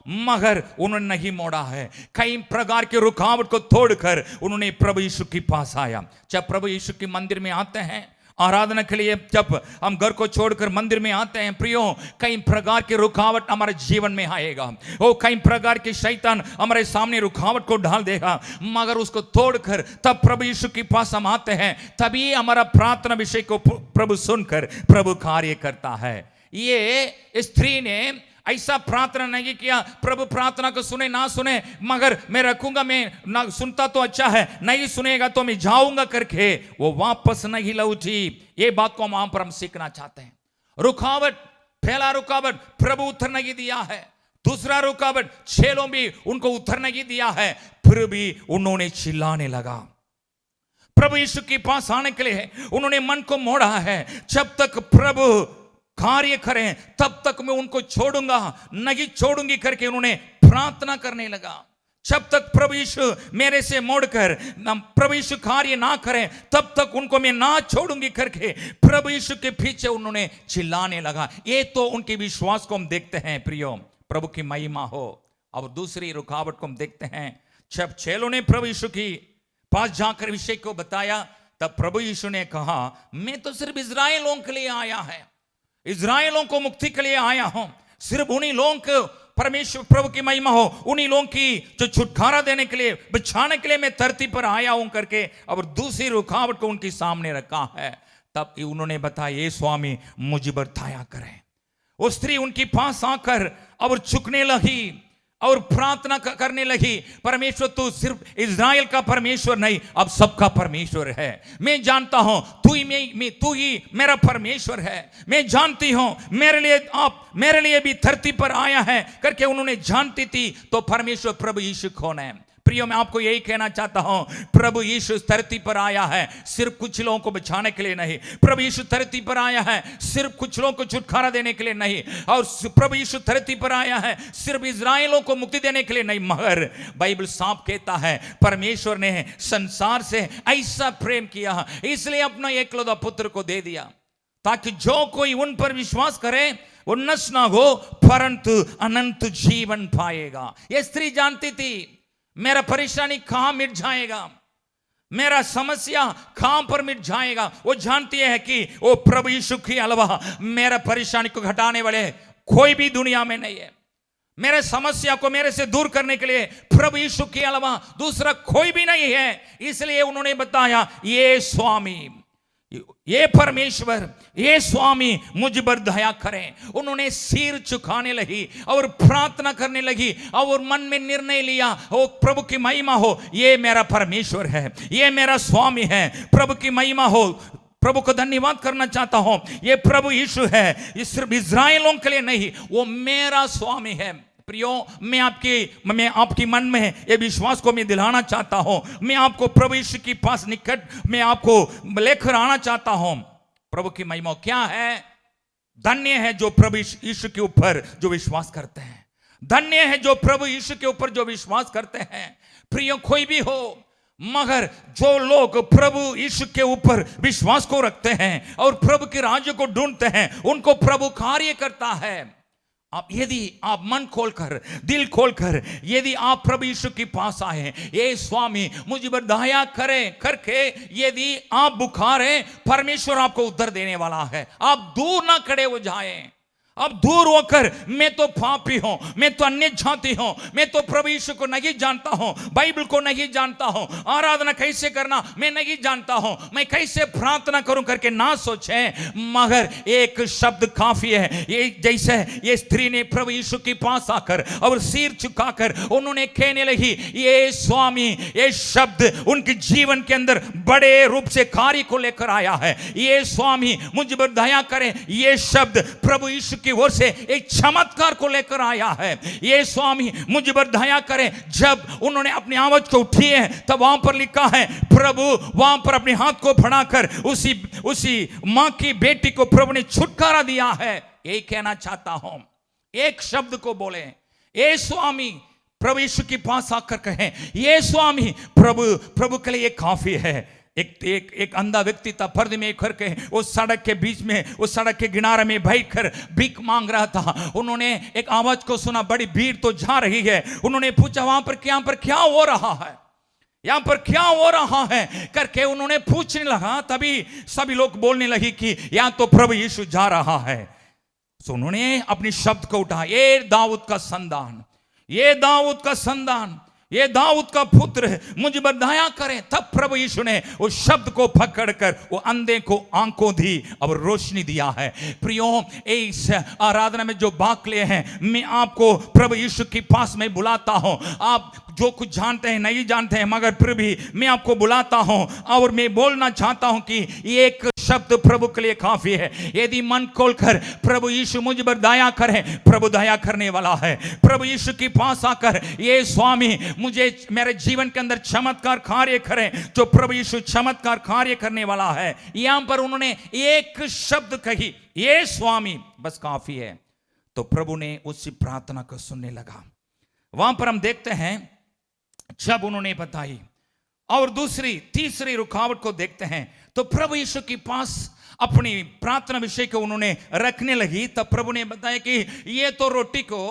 मगर उन्होंने नहीं मोड़ा है। कई प्रकार के रुकावट को तोड़कर उन्होंने प्रभु यीशु के पास आया। जब प्रभु यीशु के मंदिर में आते हैं आराधना के लिए, जब हम घर को छोड़कर मंदिर में आते हैं प्रियो, कई प्रकार के रुकावट हमारे जीवन में आएगा। वो कई प्रकार के शैतान हमारे सामने रुकावट को डाल देगा, मगर उसको तोड़कर तब प्रभु यीशु के पास हम आते हैं, तभी हमारा प्रार्थना विषय को प्रभु सुनकर प्रभु कार्य करता है। ये स्त्री ने ऐसा प्रार्थना नहीं किया, प्रभु प्रार्थना को सुने ना सुने, मगर मैं रखूंगा, मैं ना सुनता तो अच्छा है, नहीं सुनेगा तो मैं जाऊंगा करके वो वापस नहीं लौटी। ये बात को वहां पर हम सीखना चाहते हैं। रुकावट, पहला रुकावट प्रभु उत्तर नहीं दिया है, दूसरा रुकावट चेलों भी उनको उत्तर नहीं दिया है, फिर भी उन्होंने चिल्लाने लगा। प्रभु यीशु के पास आने के लिए उन्होंने मन को मोड़ा है, जब तक प्रभु कार्य करें तब तक मैं उनको छोड़ूंगा नहीं छोड़ूंगी करके उन्होंने प्रार्थना करने लगा। जब तक प्रभु यीशु मेरे से मोड़कर प्रभु यीशु कार्य ना करें तब तक उनको मैं ना छोड़ूंगी करके प्रभु यीशु के पीछे उन्होंने चिल्लाने लगा। ये तो उनके विश्वास को हम देखते हैं प्रियो, प्रभु की महिमा हो। और दूसरी रुकावट को हम देखते हैं, जब चेलों ने प्रभु यीशु की पास जाकर विषय को बताया, तब प्रभु यीशु ने कहा मैं तो सिर्फ इजराइलों के लिए आया है, इजराइलों को मुक्ति के लिए आया हूं, सिर्फ उन्हीं लोगों को परमेश्वर प्रभु की महिमा हो, उन्हीं लोगों की जो छुटकारा देने के लिए बचाने के लिए मैं धरती पर आया हूं करके और दूसरी रुकावट को उनके सामने रखा है। तब उन्होंने बताया ये स्वामी मुझ पर दया करें। वो स्त्री उनके पास आकर और झुकने लगी और प्रार्थना करने लगी, परमेश्वर तू सिर्फ इज़राइल का परमेश्वर नहीं, अब सबका परमेश्वर है। मैं जानता हूं तू ही मेरा परमेश्वर है। मैं जानती हूं मेरे लिए भी धरती पर आया है करके उन्होंने जानती थी। तो परमेश्वर प्रभु यीशु कौन है? प्रियो, मैं आपको यही कहना चाहता हूं, प्रभु यीशु धरती पर आया है सिर्फ कुछ लोगों को बचाने के लिए नहीं। प्रभु यीशु धरती पर आया है सिर्फ कुछ लोगों को छुटकारा देने के लिए नहीं। और प्रभु यीशु धरती पर आया है सिर्फ इज़राइलों को मुक्ति देने के लिए नहीं, मगर बाइबल साफ कहता है परमेश्वर ने संसार से ऐसा प्रेम किया, इसलिए अपना एकलौता पुत्र को दे दिया, ताकि जो कोई उन पर विश्वास करे वो नष्ट ना हो परंतु अनंत जीवन पाएगा। ये स्त्री जानती थी मेरा परेशानी कहां मिट जाएगा, मेरा समस्या कहां पर मिट जाएगा। वो जानती है कि वो प्रभु यीशु के अलावा मेरा परेशानी को घटाने वाले कोई भी दुनिया में नहीं है। मेरे समस्या को मेरे से दूर करने के लिए प्रभु यीशु के अलावा दूसरा कोई भी नहीं है। इसलिए उन्होंने बताया, ये स्वामी, ये परमेश्वर, ये स्वामी मुझ पर दया करें। उन्होंने सिर झुकाने लगी और प्रार्थना करने लगी और मन में निर्णय लिया, ओ प्रभु की महिमा हो, ये मेरा परमेश्वर है, ये मेरा स्वामी है, प्रभु की महिमा हो। प्रभु को धन्यवाद करना चाहता हूं, ये प्रभु यीशु है, ये सिर्फ इज़राइलों के लिए नहीं, वो मेरा स्वामी है। प्रियो, मैं आपकी मन में ये विश्वास को मैं दिलाना चाहता हूं। मैं आपको प्रभु यीशु के पास निकट मैं आपको लेकर आना चाहता हूं। प्रभु की महिमा क्या है? धन्य है जो प्रभु यीशु के ऊपर जो विश्वास करते हैं, धन्य है जो प्रभु यीशु के ऊपर जो विश्वास करते हैं। प्रियो, कोई भी हो, मगर जो लोग प्रभु यीशु के ऊपर विश्वास को रखते हैं और प्रभु के राज्य को ढूंढते हैं, उनको प्रभु कार्य करता है। यदि आप मन खोलकर, दिल खोलकर यदि आप प्रभु यीशु के पास आए, ये स्वामी मुझ पर दया करें करके यदि आप बुखारे, परमेश्वर आपको उत्तर देने वाला है। आप दूर ना खड़े हो जाएं, अब दूर होकर मैं तो पापी हूं, मैं तो अन्य जाति हूं, मैं तो प्रभु यीशु को नहीं जानता हूं, बाइबल को नहीं जानता हूं, आराधना कैसे करना मैं नहीं जानता हूं, मैं कैसे प्रार्थना करूं करके ना सोचें, मगर एक शब्द काफी है। ये जैसे ये स्त्री ने प्रभु यीशु के पास आकर और सिर झुकाकर उन्होंने कहने लगी, ये स्वामी, ये शब्द उनके जीवन के अंदर बड़े रूप से कार्य को लेकर आया है। ये स्वामी मुझ पर दया करें, ये शब्द प्रभु यीशु की ओर से एक चमत्कार को लेकर आया है। ये स्वामी मुझ पर दया करें। जब उन्होंने अपनी आवाज को उठी है तब वहां पर लिखा है, प्रभु वहां पर अपने हाथ को बढ़ाकर उसी मां की बेटी को प्रभु ने छुटकारा दिया है। यही कहना चाहता हूं, एक शब्द को बोले, ये स्वामी, प्रभु यीशु के पास आकर कहें, ये स्वामी, प्रभु के लिए ये काफी है। एक अंधा व्यक्ति था, पर्दे में करके उस सड़क के बीच में, उस सड़क के किनारे में बैठकर भीख मांग रहा था। उन्होंने एक आवाज को सुना, बड़ी भीड़ तो जा रही है। उन्होंने पूछा, वहां पर क्या हो रहा है, यहां पर क्या हो रहा है करके उन्होंने पूछने लगा। तभी सभी लोग बोलने लगी कि यहां तो प्रभु यीशु जा रहा है। तो उन्होंने अपनी शब्द को उठा, ये दाऊद का संतान, ये दाऊद का संतान, ये दाऊद का पुत्र है, मुझ पर दया करें। तब प्रभु यीशु ने उस शब्द को पकड़कर वो अंधे को आंखों दी और रोशनी दिया है। प्रियो, इस आराधना में जो भाग लिए हैं, मैं आपको प्रभु यीशु के पास में बुलाता हूं। आप जो कुछ जानते हैं नहीं जानते हैं, मगर फिर भी मैं आपको बुलाता हूं और मैं बोलना चाहता हूं कि एक शब्द प्रभु के लिए काफी है। यदि मन खोलकर प्रभु यीशु मुझ पर दया करें, प्रभु दया करने वाला है। प्रभु यीशु के पास आकर, ये स्वामी मुझे मेरे जीवन के अंदर चमत्कार कार्य करें, जो प्रभु यीशु चमत्कार कार्य करने वाला है। यहां पर उन्होंने एक शब्द कही, ये स्वामी, बस काफी है। तो प्रभु ने उसकी प्रार्थना को सुनने लगा। वहां पर हम देखते हैं, जब उन्होंने बताई और तीसरी रुकावट को देखते हैं, तो प्रभु यीशु के पास अपनी प्रार्थना विषय को उन्होंने रखने लगी। तब प्रभु ने बताया कि ये तो रोटी को,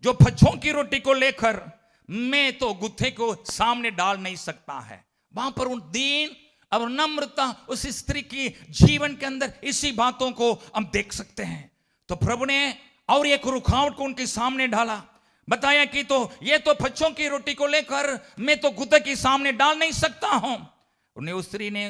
जो फच्छों की रोटी को लेकर मैं तो गुत्थे को सामने डाल नहीं सकता है। वहां पर उन दीन और नम्रता उस स्त्री की जीवन के अंदर इसी बातों को हम देख सकते हैं। तो प्रभु ने और एक रुकावट को उनके सामने डाला, बताया कि तो ये तो फच्छों की रोटी को लेकर मैं तो गुत्थे के सामने डाल नहीं सकता हूं। उस स्त्री ने,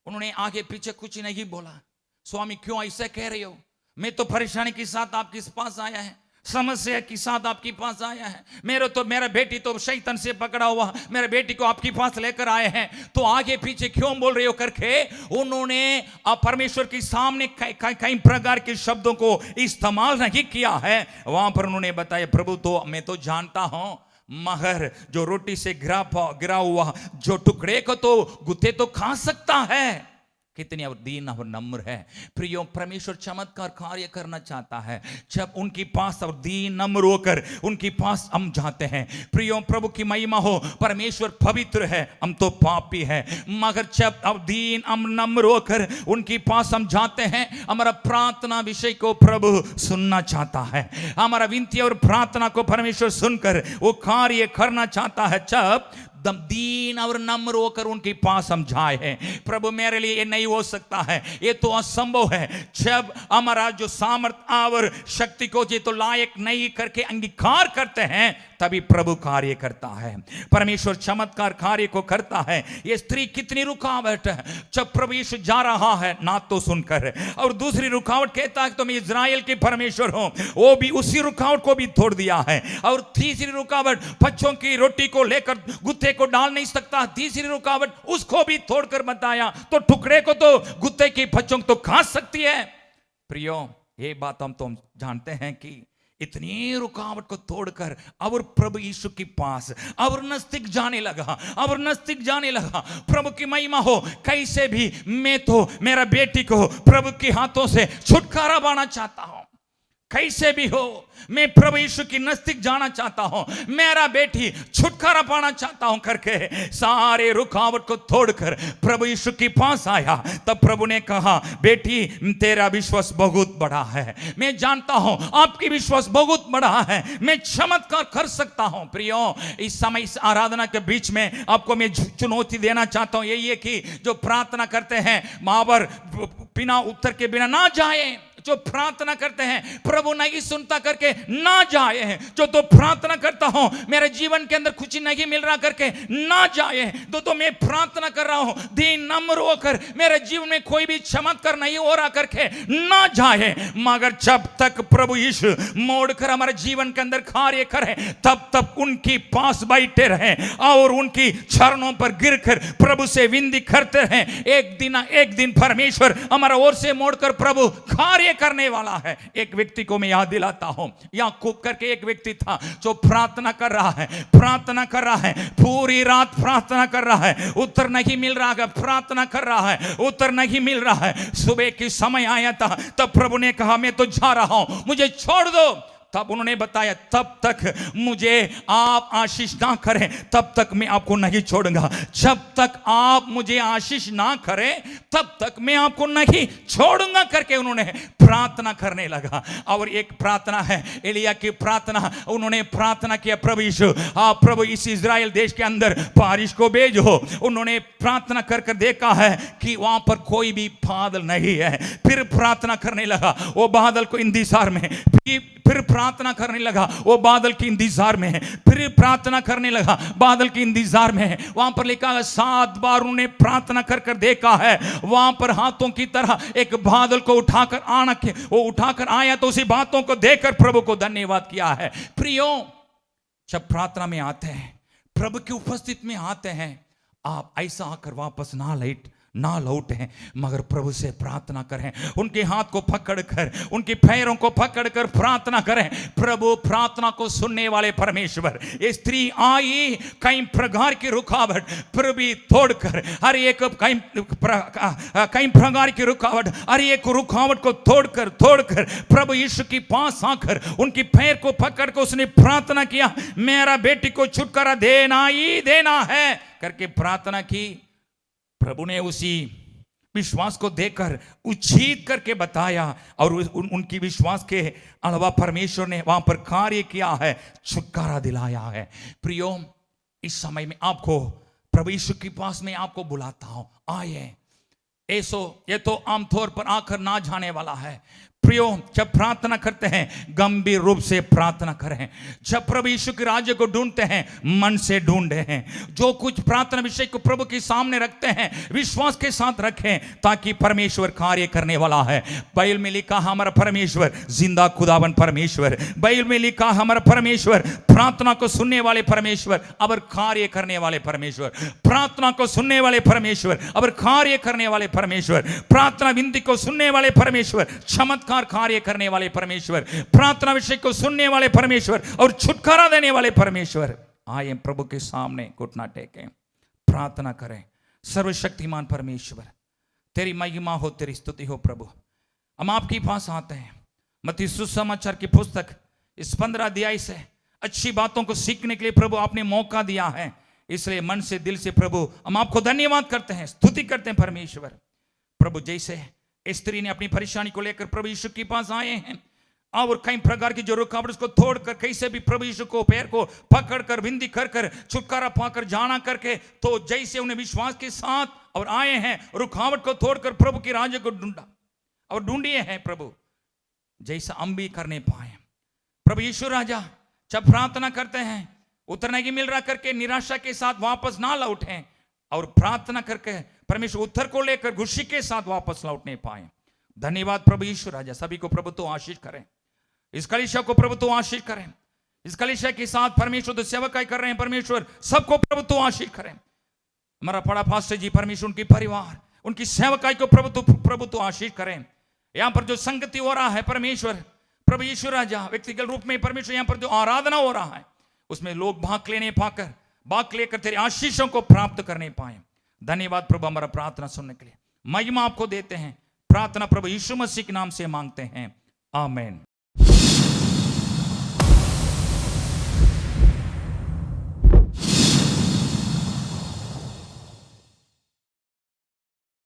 उन्होंने आगे पीछे कुछ नहीं बोला। स्वामी क्यों ऐसा कह रहे हो, मैं तो परेशानी के साथ आपके पास आया है, समस्या के साथ आपके पास आया है, मेरा बेटी तो शैतान से पकड़ा हुआ, मेरे बेटी को आपके पास लेकर आए हैं, तो आगे पीछे क्यों बोल रहे हो करके उन्होंने परमेश्वर के सामने कई प्रकार के शब्दों को इस्तेमाल नहीं किया है। वहां पर उन्होंने बताया, प्रभु तो मैं तो जानता हूं, मगर जो रोटी से गिरा हुआ जो टुकड़े को तो गुत्ते तो खा सकता है। कितनी और दीन और नम्र है प्रियो। परमेश्वर चमत्कार कार्य करना चाहता है जब उनके पास और दीन नम्र होकर उनके पास हम जाते हैं। प्रियो, प्रभु की महिमा हो। परमेश्वर पवित्र है, हम तो पापी हैं, मगर जब अब दीन हम नम्र होकर उनके पास हम जाते हैं, हमारा प्रार्थना विषय को प्रभु सुनना चाहता है। हमारा विनती और प्रार्थना को परमेश्वर सुनकर वो कार्य करना चाहता है जब दीन और नम्र होकर उनके पास हम जाए हैं। प्रभु मेरे लिए ये नहीं हो सकता है, ये तो असंभव है। जब हमारा जो सामर्थ और शक्ति को जी तो लायक नहीं करके अंगीकार करते हैं, तभी प्रभु कार्य करता है। परमेश्वर चमत्कार कार्य को करता है। ये स्त्री कितनी रुकावट है, जब प्रभु यीशु जा रहा है ना तो सुनकर, और दूसरी रुकावट कहता है तुम इजराइल के परमेश्वर हो, वो भी उसी रुकावट को भी तोड़ दिया है। और तीसरी रुकावट बच्चों की रोटी को लेकर गुत्थे को डाल नहीं सकता, तीसरी रुकावट उसको भी तोड़कर बताया, तो टुकड़े को तो गुत्ते के बच्चों तो खा सकती है। प्रियो, ये बात हम तो जानते हैं कि इतनी रुकावट को तोड़कर और प्रभु यीशु के पास और नजदीक जाने लगा, और नजदीक जाने लगा। प्रभु की महिमा हो। कैसे भी मैं तो मेरा बेटी को प्रभु के हाथों से छुटकारा पाना चाहता हूं, कैसे भी हो मैं प्रभु यीशु की नजदीक जाना चाहता हूं, मेरा बेटी छुटकारा पाना चाहता हूं करके सारे रुकावट को तोड़कर प्रभु यीशु के पास आया। तब प्रभु ने कहा, बेटी तेरा विश्वास बहुत बड़ा है, मैं जानता हूं आपकी विश्वास बहुत बड़ा है, मैं चमत्कार कर सकता हूं। प्रियो, इस समय इस आराधना के बीच में आपको मैं चुनौती देना चाहता हूं, यही है कि जो प्रार्थना करते हैं महावर बिना उत्तर के बिना ना जाए, जो प्रार्थना करते हैं प्रभु नहीं सुनता करके ना जाए, जो तो प्रार्थना करता हूं मेरे जीवन के अंदर कुछ नहीं मिल रहा करके ना जाए, तो मैं प्रार्थना कर रहा हूं दीन नम्र होकर मेरे जीवन में कोई भी चमत्कार नहीं हो रहा करके ना जाए। मगर जब तक प्रभु यीशु मोड़कर हमारे जीवन के अंदर कार्य करे, तब तक उनके पास बैठे रहे और उनकी चरणों पर गिरकर प्रभु से विनती करते रहे। एक दिन परमेश्वर हमारा ओर से मोड़कर प्रभु कार्य करने वाला है। एक व्यक्ति को मैं याद दिलाता हूं, याकूब करके एक व्यक्ति था जो प्रार्थना कर रहा है, पूरी रात प्रार्थना कर रहा है, उत्तर नहीं मिल रहा है, प्रार्थना कर रहा है, उत्तर नहीं मिल रहा है। सुबह की समय आया था, तब प्रभु ने कहा मैं तो जा रहा हूं, मुझे छोड़ दो। तब उन्होंने बताया, तब तक मुझे आप आशीष ना करें तब तक मैं आपको नहीं छोड़ूंगा, जब तक आप मुझे आशीष ना करें तब तक मैं आपको नहीं छोड़ूंगा करके उन्होंने प्रार्थना करने लगा। और एक प्रार्थना है एलिया की प्रार्थना, उन्होंने प्रार्थना किया, प्रभु यीशु आप प्रभु इस इजराइल देश के अंदर बारिश को भेजो। उन्होंने प्रार्थना कर देखा है कि वहां पर कोई भी बादल नहीं है, फिर प्रार्थना करने लगा वो बादल को इंतजार में, फिर प्रार्थना करने लगा वो बादल के इंतजार में है, फिर प्रार्थना करने लगा बादल के इंतजार में है। वहां पर लिखा है 7 बार उन्होंने प्रार्थना कर देखा है, वहां पर हाथों की तरह एक बादल को उठाकर आया, तो उसी बातों को देखकर प्रभु को धन्यवाद किया है। प्रियो, जब प्रार्थना में आते हैं, प्रभु की उपस्थिति में आते हैं, आप ऐसा आकर वापस ना लौटें, मगर प्रभु से प्रार्थना करें, उनके हाथ को पकड़कर, उनके पैरों को पकड़कर प्रार्थना करें। प्रभु प्रार्थना को सुनने वाले परमेश्वर। ये स्त्री आई, कई प्रकार की रुकावट प्रभु तोड़कर, हर एक कई प्रकार की रुकावट, हर एक रुकावट को तोड़कर प्रभु यीशु के पास आकर उनके पैर को पकड़कर उसने प्रार्थना किया, मेरा बेटी को छुटकारा देना ही देना है करके प्रार्थना की। प्रभु ने उसी विश्वास को देखकर उछीत करके बताया, और उनकी विश्वास के अलावा परमेश्वर ने वहां पर कार्य किया है, छुटकारा दिलाया है। प्रियो, इस समय में आपको प्रभु यीशु के पास में आपको बुलाता हूं, आइए। ये तो आमतौर पर आकर ना जाने वाला है, प्रियो, जब प्रार्थना करते हैं गंभीर रूप से प्रार्थना करें। जब प्रभु यीशु के राज्य को ढूंढते हैं मन से ढूंढे हैं। जो कुछ प्रार्थना विषय को प्रभु के सामने रखते हैं विश्वास के साथ रखें, ताकि परमेश्वर कार्य करने वाला है। बाइबल में लिखा हमारा परमेश्वर जिंदा खुदावन परमेश्वर, बाइबल में लिखा हमारा परमेश्वर प्रार्थना को सुनने वाले परमेश्वर और कार्य करने वाले परमेश्वर, प्रार्थना को सुनने वाले परमेश्वर और कार्य करने वाले परमेश्वर, प्रार्थना विनती को सुनने वाले परमेश्वर, चमत्कार कार्य करने वाले परमेश्वर, प्रार्थना विषय को सुनने वाले परमेश्वर और छुटकारा देने वाले परमेश्वर। आए प्रभु के सामने घुटना टेकें, प्रार्थना करें। सर्वशक्तिमान परमेश्वर, तेरी महिमा हो, तेरी स्तुति हो प्रभु। हम आपके पास आते हैं। मत्ती सुसमाचार की पुस्तक इस 15 अध्याय से अच्छी बातों को सीखने के लिए प्रभु आपने मौका दिया है, इसलिए मन से दिल से प्रभु हम आपको धन्यवाद करते हैं, स्तुति करते हैं परमेश्वर। प्रभु जैसे स्त्री ने अपनी परेशानी को लेकर प्रभु यीशु के पास आए हैं और कई प्रकार की जो रुकावट उसको तोड़कर कैसे भी प्रभु यीशु को पैर को पकड़कर विनती कर कर छुटकारा पाकर जाना करके, तो जैसे उन्हें विश्वास के साथ और आए हैं रुकावट को तोड़कर प्रभु के राज्य को ढूंढा और ढूंढिए हैं प्रभु, जैसा हम भी करने पाए। प्रभु यीशु राजा, जब प्रार्थना करते हैं उतना ही मिल रहा करके निराशा के साथ वापस ना लौटें और प्रार्थना करके परमेश्वर उत्तर को लेकर खुशी के साथ वापस लौटने पाए। धन्यवाद प्रभु यीशु राजा। सभी को प्रभु तो आशीष करें, इस कलीसिया को प्रभु तो आशीष करें, इस कलीसिया के साथ परमेश्वर तो सेवकाई कर रहे हैं परमेश्वर, सबको प्रभु तो आशीष करें। हमारा बड़ा पास्टर जी परमेश्वर, उनकी परिवार, उनकी सेवकाई को प्रभु तो आशीष करें। यहाँ पर जो संगति हो रहा है परमेश्वर प्रभु यीशु राजा, व्यक्तिगत रूप में परमेश्वर यहाँ पर जो आराधना हो रहा है उसमें लोग भाग लेकर तेरे आशीषों को प्राप्त करने पाए। धन्यवाद प्रभु हमारा प्रार्थना सुनने के लिए। महिमा आपको देते हैं। प्रार्थना प्रभु यीशु मसीह के नाम से मांगते हैं, आमीन।